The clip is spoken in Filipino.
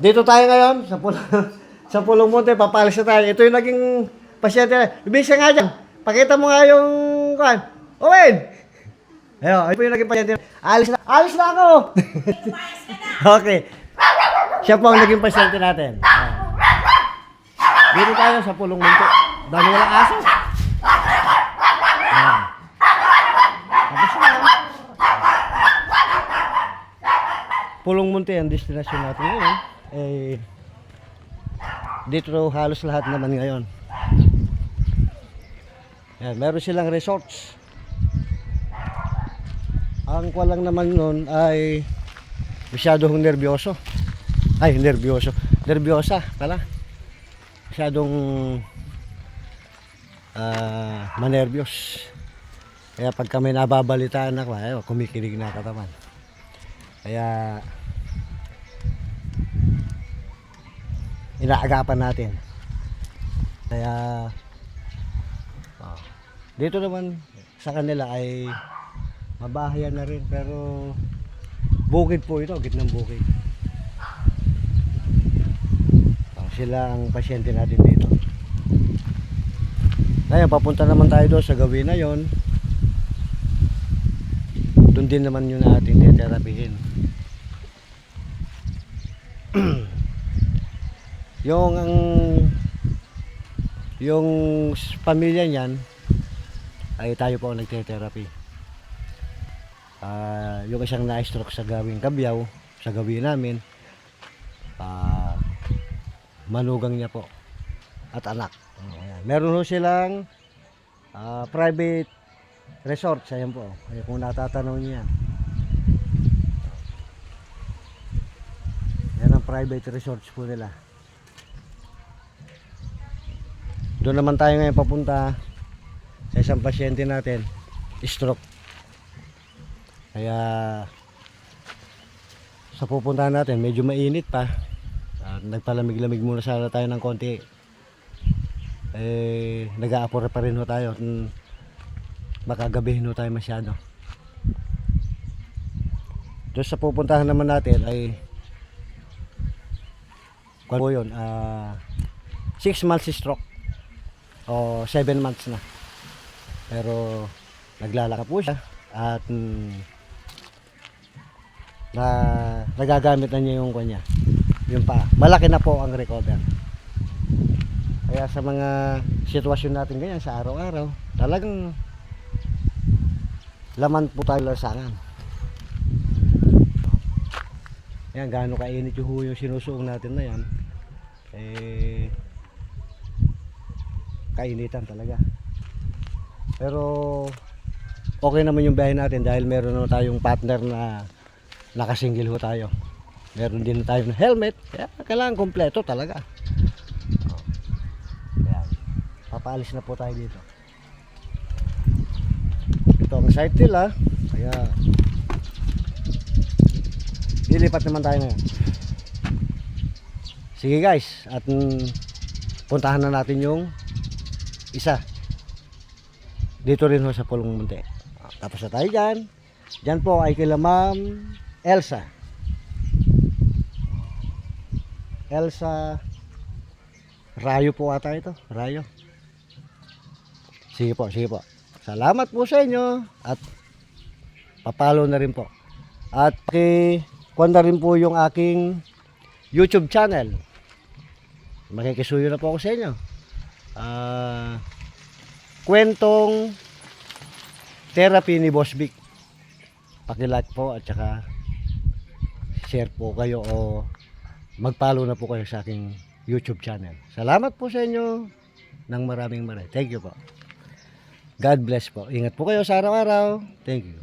Dito tayo ngayon sa sa Pulong Monte, papalis na tayo. Ito yung naging pasyente. Ibig nga dyan. Pakita mo nga yung kan. Owen! Ayun, ito yung naging pasyente. Alis na ako! Okay. Siya po ang naging pasyente natin. Dito tayo sa Pulong Monte. Dami walang aso. Ayan. Tapos na. Pulong Monte ang destinasyon natin ngayon. Eh, dito halos lahat naman ngayon. Ayan, meron silang resorts. Ang kwa lang naman nun ay masyadong nervyoso. Ay, nervyosa pala. Masyadong manervyos. Kaya pag kami nababalitaan ako, ay, kumikilig na katawan. Kaya inaagapan natin. Kaya dito naman sa kanila ay mabahayan na rin, pero bukid po ito, gitnang bukid. Sila ang pasyente natin dito. Ngayon papunta naman tayo doon sa gawin na yon. Doon din naman yun na ating teterapihin. yung pamilya niyan ay tayo po ang nagte-therapy. Yung isang na-stroke sa gawing Kabyaw, sa gawin namin, manugang niya po at anak. Meron ho silang private resort. Ayan po, ayan, kung natatanaw niyo yan. Yan ang private resorts po nila. Doon naman tayo ngayon papunta sa isang pasyente natin, stroke. Kaya sa pupuntahan natin, medyo mainit pa. Nagpalamig-lamig muna sana tayo ng konti. Nag-aapura pa rin ho tayo. Baka gabihin ho tayo masyado. Doon sa pupuntahan naman natin ay kung po yun, 6 months stroke o 7 months na, pero naglalaka po siya at nagagamit na niya yung kanya, yung pa malaki na po ang recover. Kaya sa mga sitwasyon natin ganyan sa araw-araw, talagang laman po tayo lansangan. Yan, gaano kainit yung sinusuong natin na yan, kainitan talaga. Pero okay naman yung biyahe natin dahil meron na tayong partner na nakasingle ho tayo. Meron din na tayong helmet. Kaya kailangan kompleto talaga. Ayan. Papaalis na po tayo dito. Ito ang site nila. Kaya lilipat naman tayo ngayon. Sige guys, at puntahan na natin yung isa dito rin ho sa Pulong Monte. Tapos na tayo dyan. Dyan po ay kila Ma'am Elsa Rayo po ata ito. Rayo. Sige po, sige po. Salamat po sa inyo. At papalo na rin po. At kuha rin po yung aking YouTube channel. Makikisuyo na po ako sa inyo. Kwentong therapy ni Boss Vic. Paki-like po at saka share po kayo o mag-follow na po kayo sa aking YouTube channel. Salamat po sa inyo ng maraming. Thank you po. God bless po. Ingat po kayo sa araw-araw. Thank you.